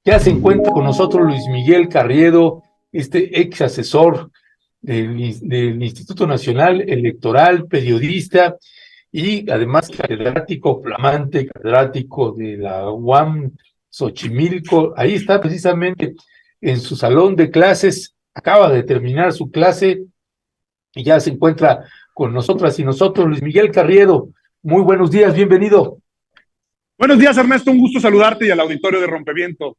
Ya se encuentra con nosotros Luis Miguel Carriedo, este ex asesor del Instituto Nacional Electoral, periodista y además catedrático, flamante catedrático de la UAM Xochimilco. Ahí está precisamente en su salón de clases, acaba de terminar su clase y ya se encuentra con nosotras y nosotros. Luis Miguel Carriedo, muy buenos días, bienvenido. Buenos días, Ernesto. Un gusto saludarte y al auditorio de Rompeviento.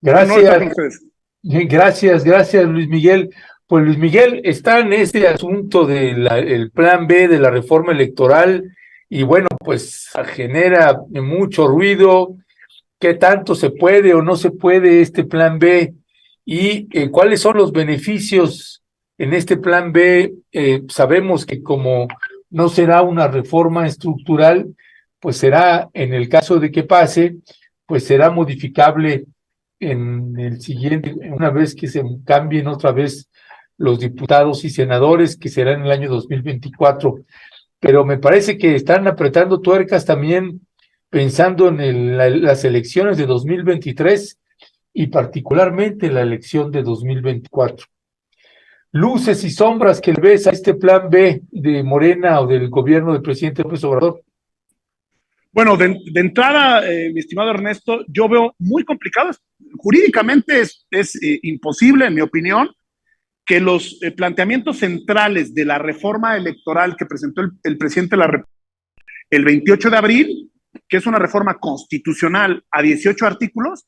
Un honor estar Gracias. con ustedes. Gracias, Luis Miguel. Pues Luis Miguel está en este asunto del plan B de la reforma electoral y bueno, pues genera mucho ruido. ¿Qué tanto se puede o no se puede este plan B? ¿Y cuáles son los beneficios en este plan B? Sabemos que como no será una reforma estructural, pues será, en el caso de que pase, pues será modificable en el siguiente, una vez que se cambien otra vez los diputados y senadores, que será en el año 2024. Pero me parece que están apretando tuercas también pensando en las elecciones de 2023 y particularmente la elección de 2024. Luces y sombras que le ves a este plan B de Morena o del gobierno del presidente López Obrador. Bueno, de entrada, mi estimado Ernesto, yo veo muy complicado. Jurídicamente es imposible, en mi opinión, que los planteamientos centrales de la reforma electoral que presentó el presidente de la República el 28 de abril, que es una reforma constitucional a 18 artículos,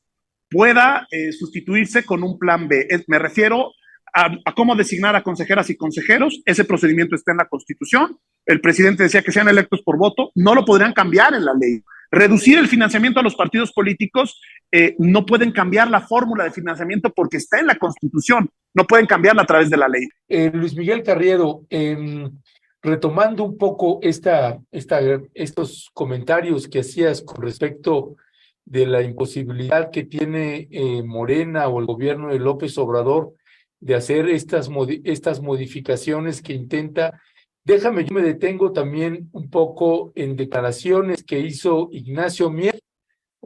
pueda sustituirse con un plan B. Me refiero a cómo designar a consejeras y consejeros. Ese procedimiento está en la Constitución. El presidente decía que sean electos por voto. No lo podrían cambiar en la ley. Reducir el financiamiento a los partidos políticos, no pueden cambiar la fórmula de financiamiento porque está en la Constitución. No pueden cambiarla a través de la ley. Luis Miguel Carriedo, retomando un poco estos comentarios que hacías con respecto de la imposibilidad que tiene Morena o el gobierno de López Obrador de hacer estas modificaciones que intenta. Déjame, yo me detengo también un poco en declaraciones que hizo Ignacio Mier.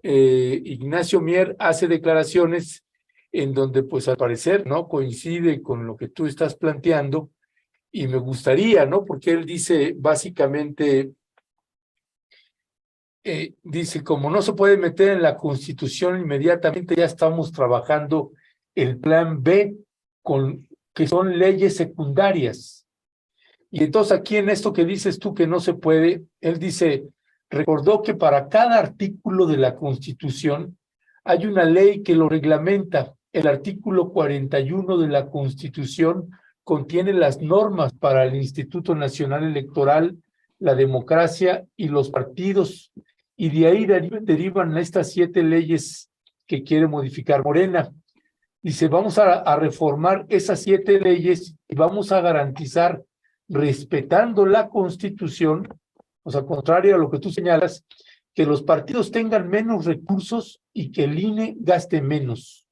Ignacio Mier hace declaraciones en donde, pues al parecer, ¿no? Coincide con lo que tú estás planteando y me gustaría, ¿no? Porque él dice básicamente, dice, como no se puede meter en la Constitución inmediatamente, ya estamos trabajando el plan B, que son leyes secundarias. Y entonces aquí en esto que dices tú que no se puede, él dice, recordó que para cada artículo de la Constitución hay una ley que lo reglamenta. El artículo 41 de la Constitución contiene las normas para el Instituto Nacional Electoral, la democracia y los partidos. Y de ahí derivan estas 7 leyes que quiere modificar Morena. Dice, vamos a reformar esas 7 leyes y vamos a garantizar, respetando la Constitución, o sea, contrario a lo que tú señalas, que los partidos tengan menos recursos y que el INE gaste menos.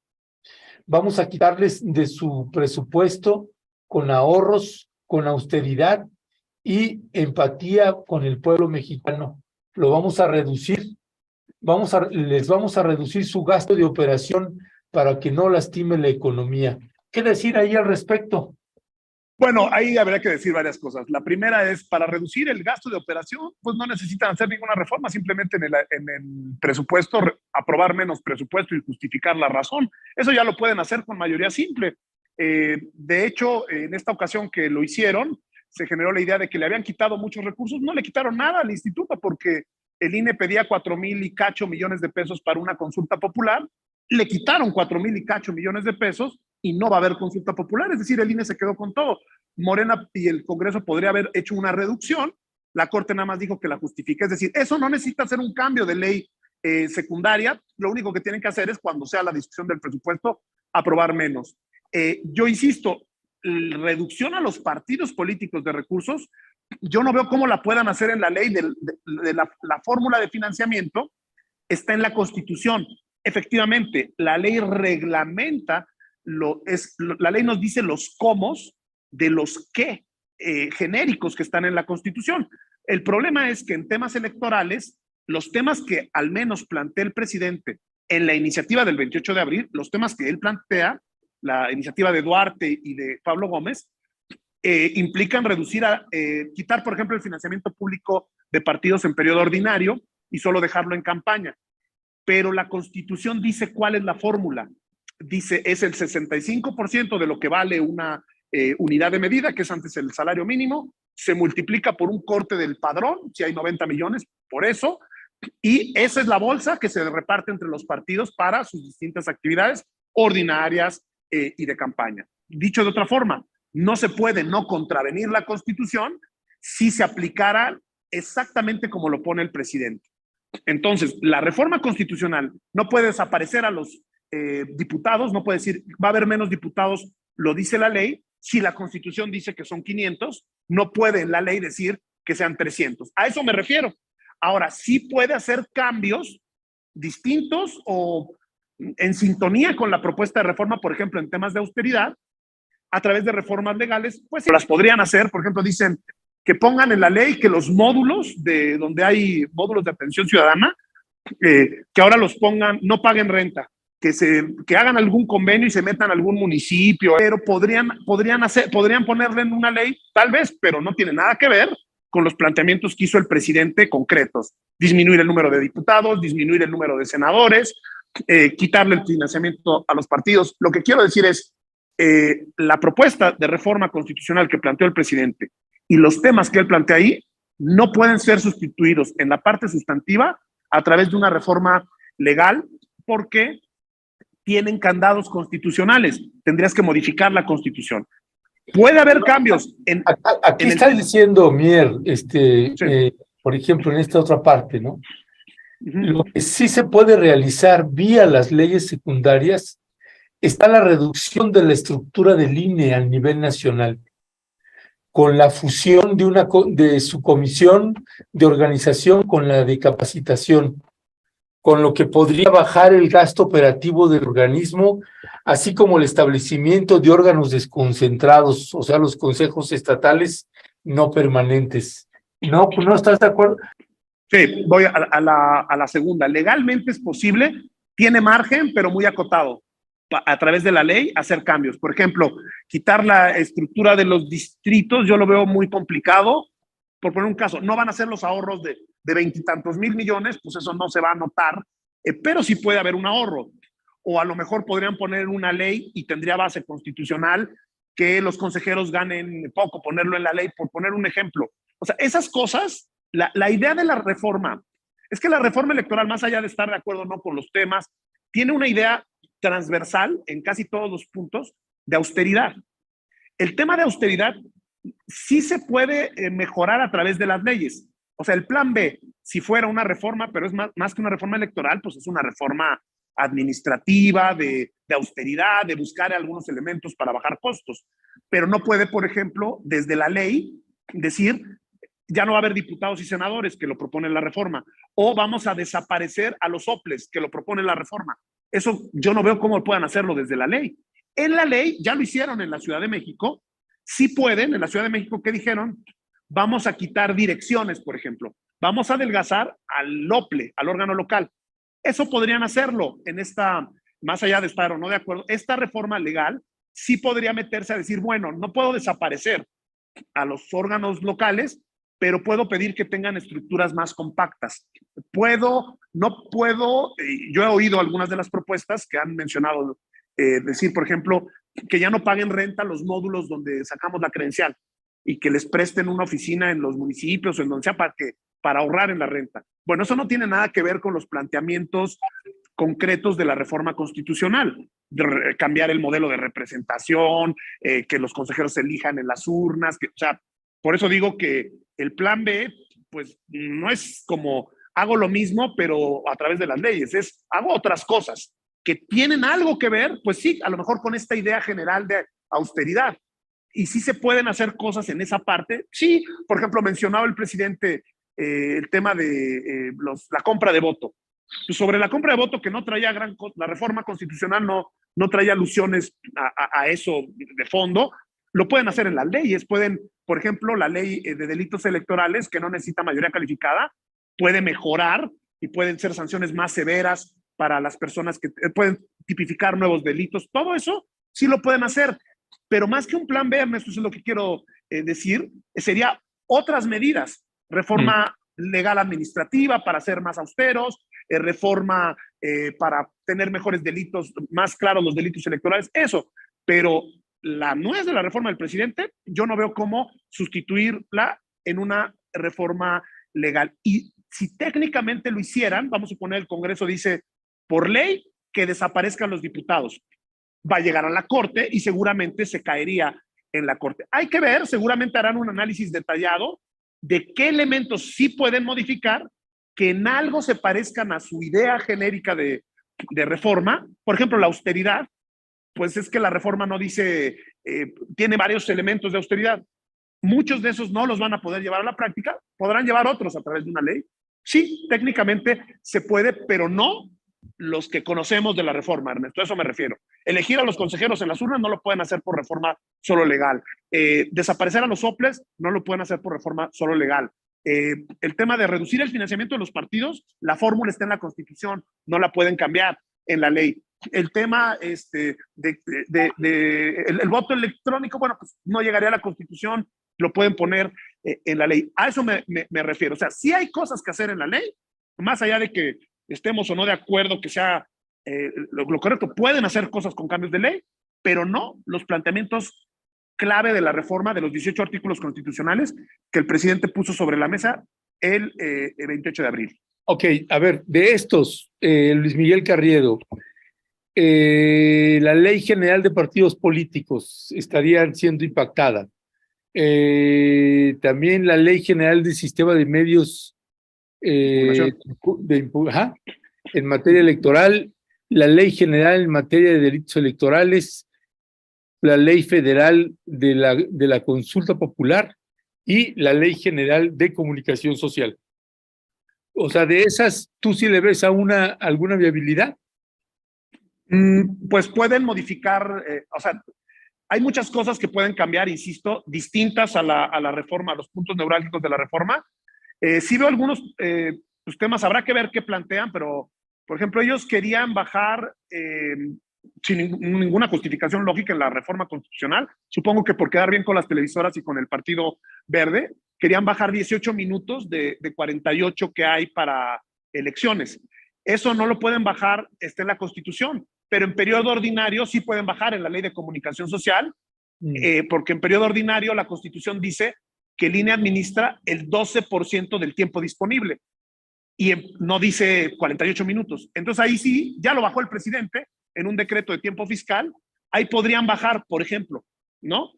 Vamos a quitarles de su presupuesto con ahorros, con austeridad y empatía con el pueblo mexicano. Lo vamos a reducir, les vamos a reducir su gasto de operación para que no lastime la economía. ¿Qué decir ahí al respecto? Bueno, ahí habría que decir varias cosas. La primera es, para reducir el gasto de operación, pues no necesitan hacer ninguna reforma, simplemente en el presupuesto, aprobar menos presupuesto y justificar la razón. Eso ya lo pueden hacer con mayoría simple. De hecho, en esta ocasión que lo hicieron, se generó la idea de que le habían quitado muchos recursos. No le quitaron nada al instituto porque el INE pedía 4,000 y cacho millones de pesos para una consulta popular. Le quitaron 4,000 y cacho millones de pesos y no va a haber consulta popular, es decir, el INE se quedó con todo. Morena y el Congreso podría haber hecho una reducción, la Corte nada más dijo que la justifica, es decir, eso no necesita hacer un cambio de ley secundaria, lo único que tienen que hacer es cuando sea la discusión del presupuesto, aprobar menos. Yo insisto, reducción a los partidos políticos de recursos, yo no veo cómo la puedan hacer en la ley de la fórmula de financiamiento, está en la Constitución. Efectivamente, la ley reglamenta, la ley nos dice los cómo de los qué genéricos que están en la Constitución. El problema es que en temas electorales, los temas que al menos plantea el presidente en la iniciativa del 28 de abril, los temas que él plantea, la iniciativa de Duarte y de Pablo Gómez, implican reducir, quitar, por ejemplo, el financiamiento público de partidos en periodo ordinario y solo dejarlo en campaña. Pero la Constitución dice cuál es la fórmula. Dice, es el 65% de lo que vale una unidad de medida, que es antes el salario mínimo, se multiplica por un corte del padrón, si hay 90 millones, por eso, y esa es la bolsa que se reparte entre los partidos para sus distintas actividades ordinarias y de campaña. Dicho de otra forma, no se puede no contravenir la Constitución si se aplicara exactamente como lo pone el presidente. Entonces, la reforma constitucional no puede desaparecer a los diputados, no puede decir, va a haber menos diputados, lo dice la ley. Si la Constitución dice que son 500, no puede la ley decir que sean 300. A eso me refiero. Ahora, sí puede hacer cambios distintos o en sintonía con la propuesta de reforma, por ejemplo, en temas de austeridad, a través de reformas legales, pues las podrían hacer. Por ejemplo, dicen que pongan en la ley que los módulos de donde hay módulos de atención ciudadana, que ahora los pongan, no paguen renta, que hagan algún convenio y se metan a algún municipio, pero podrían ponerle en una ley, tal vez, pero no tiene nada que ver con los planteamientos que hizo el presidente concretos. Disminuir el número de diputados, disminuir el número de senadores, quitarle el financiamiento a los partidos. Lo que quiero decir es, la propuesta de reforma constitucional que planteó el presidente y los temas que él plantea ahí no pueden ser sustituidos en la parte sustantiva a través de una reforma legal, porque tienen candados constitucionales. Tendrías que modificar la Constitución. Puede haber cambios. Aquí estás diciendo, Mier, Sí. por ejemplo, en esta otra parte, ¿no? Uh-huh. Lo que sí se puede realizar vía las leyes secundarias está la reducción de la estructura del INE a nivel nacional, con la fusión de su comisión de organización con la de capacitación, con lo que podría bajar el gasto operativo del organismo, así como el establecimiento de órganos desconcentrados, o sea, los consejos estatales no permanentes. ¿No estás de acuerdo? Sí, voy a la segunda. Legalmente es posible, tiene margen, pero muy acotado, a través de la ley, hacer cambios. Por ejemplo, quitar la estructura de los distritos, yo lo veo muy complicado. Por poner un caso, no van a ser los ahorros de 20 y tantos mil millones, pues eso no se va a notar, pero sí puede haber un ahorro. O a lo mejor podrían poner una ley y tendría base constitucional que los consejeros ganen poco, ponerlo en la ley, por poner un ejemplo. O sea, esas cosas, la idea de la reforma, es que la reforma electoral, más allá de estar de acuerdo o no con los temas, tiene una idea transversal en casi todos los puntos de austeridad. El tema de austeridad sí se puede mejorar a través de las leyes. O sea, el plan B, si fuera una reforma, pero es más que una reforma electoral, pues es una reforma administrativa, de austeridad, de buscar algunos elementos para bajar costos. Pero no puede, por ejemplo, desde la ley decir, ya no va a haber diputados y senadores, que lo propone la reforma, o vamos a desaparecer a los soples, que lo propone la reforma. Eso yo no veo cómo puedan hacerlo desde la ley. En la ley ya lo hicieron en la Ciudad de México. Sí pueden, en la Ciudad de México, ¿qué dijeron? Vamos a quitar direcciones, por ejemplo. Vamos a adelgazar al OPLE, al órgano local. Eso podrían hacerlo en esta, más allá de estar o no de acuerdo, esta reforma legal sí podría meterse a decir, bueno, no puedo desaparecer a los órganos locales, pero puedo pedir que tengan estructuras más compactas. No puedo, yo he oído algunas de las propuestas que han mencionado, decir, por ejemplo, que ya no paguen renta los módulos donde sacamos la credencial y que les presten una oficina en los municipios o en donde sea para ahorrar en la renta. Bueno, eso no tiene nada que ver con los planteamientos concretos de la reforma constitucional, de cambiar el modelo de representación, que los consejeros se elijan en las urnas, o sea, por eso digo que el plan B, pues no es como hago lo mismo, pero a través de las leyes, es hago otras cosas que tienen algo que ver, pues sí, a lo mejor con esta idea general de austeridad. Y sí se pueden hacer cosas en esa parte. Sí, por ejemplo, mencionaba el presidente el tema de la compra de voto. Sobre la compra de voto, que no traía la reforma constitucional no traía alusiones a eso de fondo, lo pueden hacer en las leyes. Pueden, por ejemplo, la ley de delitos electorales, que no necesita mayoría calificada, puede mejorar y pueden ser sanciones más severas para las personas que pueden tipificar nuevos delitos. Todo eso sí lo pueden hacer, pero más que un plan B, Ernesto, eso es lo que quiero decir, sería otras medidas, reforma legal administrativa para ser más austeros, reforma para tener mejores delitos, más claros los delitos electorales, eso, pero la nuez de la reforma del presidente, yo no veo cómo sustituirla en una reforma legal. Y si técnicamente lo hicieran, vamos a suponer el Congreso dice, por ley, que desaparezcan los diputados. Va a llegar a la Corte y seguramente se caería en la Corte. Hay que ver, seguramente harán un análisis detallado de qué elementos sí pueden modificar que en algo se parezcan a su idea genérica de reforma. Por ejemplo, la austeridad, pues es que la reforma no dice, tiene varios elementos de austeridad. Muchos de esos no los van a poder llevar a la práctica, podrán llevar otros a través de una ley. Sí, técnicamente se puede, pero no los que conocemos de la reforma, Ernesto, a eso me refiero. Elegir a los consejeros en las urnas no lo pueden hacer por reforma solo legal. Desaparecer a los soples no lo pueden hacer por reforma solo legal. El tema de reducir el financiamiento de los partidos, la fórmula está en la Constitución, no la pueden cambiar en la ley. El tema el voto electrónico, bueno, pues no llegaría a la Constitución, lo pueden poner en la ley. A eso me refiero. O sea, sí hay cosas que hacer en la ley, más allá de que estemos o no de acuerdo que sea lo correcto, pueden hacer cosas con cambios de ley, pero no los planteamientos clave de la reforma de los 18 artículos constitucionales que el presidente puso sobre la mesa el 28 de abril. Ok, a ver, de estos, Luis Miguel Carriedo, la Ley General de Partidos Políticos estaría siendo impactada. También la Ley General del Sistema de Medios en materia electoral, la Ley General en materia de delitos electorales, la Ley Federal de la Consulta Popular y la Ley General de Comunicación Social. O sea, de esas, ¿tú sí le ves a alguna viabilidad? Pues pueden modificar, o sea, hay muchas cosas que pueden cambiar, insisto, distintas a la reforma, a los puntos neurálgicos de la reforma. Sí veo algunos pues, temas, habrá que ver qué plantean, pero, por ejemplo, ellos querían bajar, sin ninguna justificación lógica en la reforma constitucional, supongo que por quedar bien con las televisoras y con el Partido Verde, querían bajar 18 minutos de 48 que hay para elecciones. Eso no lo pueden bajar, está en la Constitución, pero en periodo ordinario sí pueden bajar en la Ley de Comunicación Social, porque en periodo ordinario la Constitución dice que el INE administra el 12% del tiempo disponible y no dice 48 minutos. Entonces ahí sí, ya lo bajó el presidente en un decreto de tiempo fiscal, ahí podrían bajar, por ejemplo, ¿no?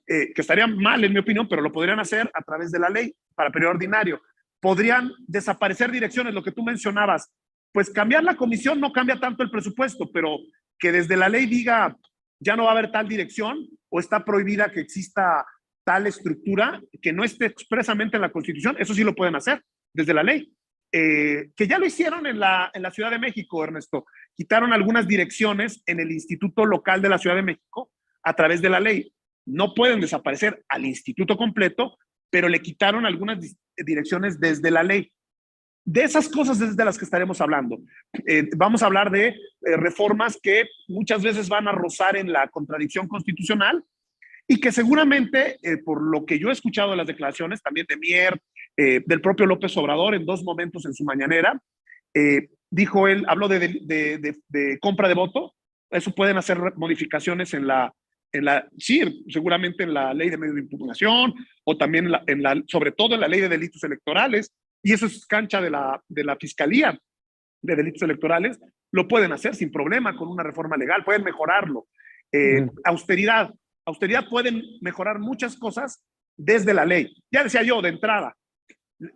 Que estaría mal en mi opinión, pero lo podrían hacer a través de la ley para periodo ordinario. Podrían desaparecer direcciones, lo que tú mencionabas, pues cambiar la comisión no cambia tanto el presupuesto, pero que desde la ley diga ya no va a haber tal dirección o está prohibida que exista tal estructura que no esté expresamente en la Constitución, eso sí lo pueden hacer desde la ley. Que ya lo hicieron en la Ciudad de México, Ernesto. Quitaron algunas direcciones en el Instituto Local de la Ciudad de México a través de la ley. No pueden desaparecer al instituto completo, pero le quitaron algunas direcciones desde la ley. De esas cosas es de las que estaremos hablando. Vamos a hablar de reformas que muchas veces van a rozar en la contradicción constitucional y que seguramente, por lo que yo he escuchado de las declaraciones, también de Mier, del propio López Obrador en dos momentos en su mañanera, dijo él, habló de compra de voto, eso pueden hacer modificaciones sí, seguramente en la ley de medios de impugnación o también sobre todo en la ley de delitos electorales, y eso es cancha de la Fiscalía de Delitos Electorales, lo pueden hacer sin problema con una reforma legal, pueden mejorarlo. Austeridad pueden mejorar muchas cosas desde la ley. Ya decía yo, de entrada,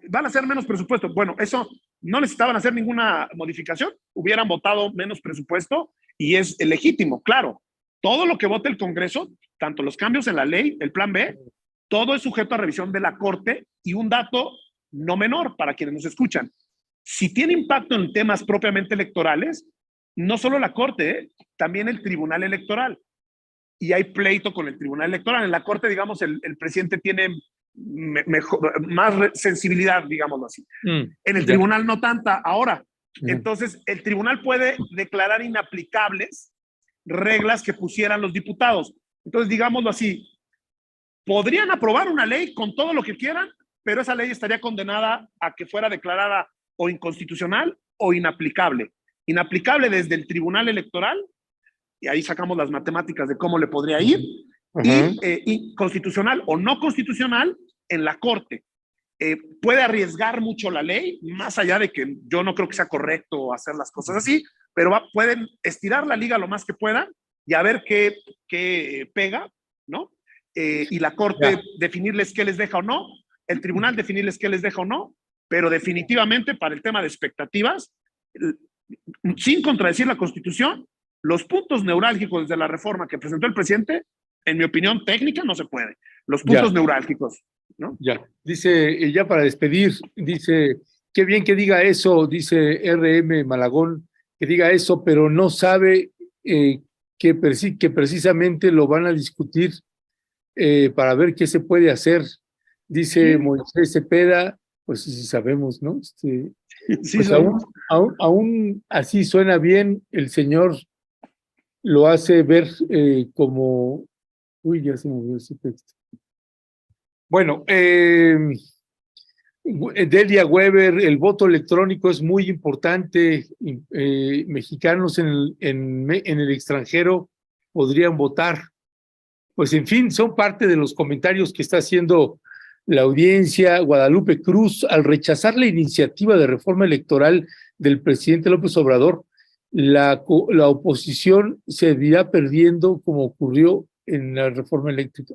van a ser menos presupuesto. Bueno, eso no necesitaban hacer ninguna modificación, hubieran votado menos presupuesto y es legítimo, claro. Todo lo que vote el Congreso, tanto los cambios en la ley, el plan B, todo es sujeto a revisión de la Corte y un dato no menor para quienes nos escuchan. Si tiene impacto en temas propiamente electorales, no solo la Corte, también el Tribunal Electoral. Y hay pleito con el Tribunal Electoral. En la Corte, digamos, el presidente tiene más sensibilidad, digámoslo así. En el tribunal no tanta. Ahora, Entonces, el tribunal puede declarar inaplicables reglas que pusieran los diputados. Entonces, digámoslo así, podrían aprobar una ley con todo lo que quieran, pero esa ley estaría condenada a que fuera declarada o inconstitucional o inaplicable. Inaplicable desde el Tribunal Electoral, y ahí sacamos las matemáticas de cómo le podría ir, y constitucional o no constitucional en la Corte. Puede arriesgar mucho la ley, más allá de que yo no creo que sea correcto hacer las cosas así, pero pueden estirar la liga lo más que puedan y a ver qué pega, ¿no? Y la Corte definirles qué les deja o no, el tribunal definirles qué les deja o no, pero definitivamente para el tema de expectativas, sin contradecir la Constitución, los puntos neurálgicos de la reforma que presentó el presidente, en mi opinión técnica, no se puede. Los puntos neurálgicos, ¿no? Ya, dice, ya para despedir, dice, qué bien que diga eso, dice RM Malagón, que diga eso, pero no sabe que precisamente lo van a discutir para ver qué se puede hacer. Dice Moisés Cepeda, pues sí sabemos, ¿no? Sí, pues aún así suena bien, el señor lo hace ver como... Uy, ya se movió ese texto. Bueno, Delia Weber, el voto electrónico es muy importante. Mexicanos en el extranjero podrían votar. Pues en fin, son parte de los comentarios que está haciendo la audiencia. Guadalupe Cruz, al rechazar la iniciativa de reforma electoral del presidente López Obrador, la oposición se irá perdiendo como ocurrió en la reforma eléctrica.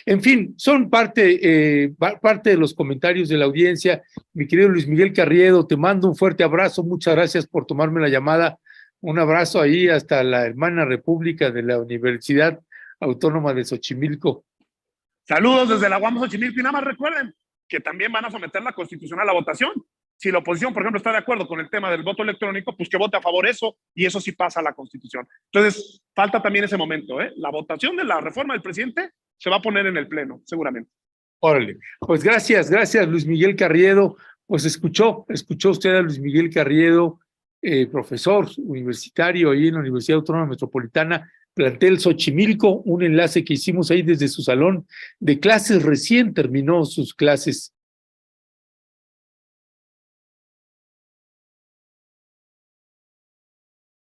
En fin, son parte de los comentarios de la audiencia. Mi querido Luis Miguel Carriedo, te mando un fuerte abrazo. Muchas gracias por tomarme la llamada. Un abrazo ahí hasta la hermana república de la Universidad Autónoma de Xochimilco. Saludos desde la UAM Xochimilco y nada más recuerden que también van a someter la Constitución a la votación. Si la oposición, por ejemplo, está de acuerdo con el tema del voto electrónico, pues que vote a favor eso y eso sí pasa a la Constitución. Entonces, falta también ese momento, ¿eh? La votación de la reforma del presidente se va a poner en el Pleno, seguramente. Órale, pues gracias Luis Miguel Carriedo. Pues escuchó usted a Luis Miguel Carriedo, profesor universitario ahí en la Universidad Autónoma Metropolitana, plantel Xochimilco, un enlace que hicimos ahí desde su salón de clases, recién terminó sus clases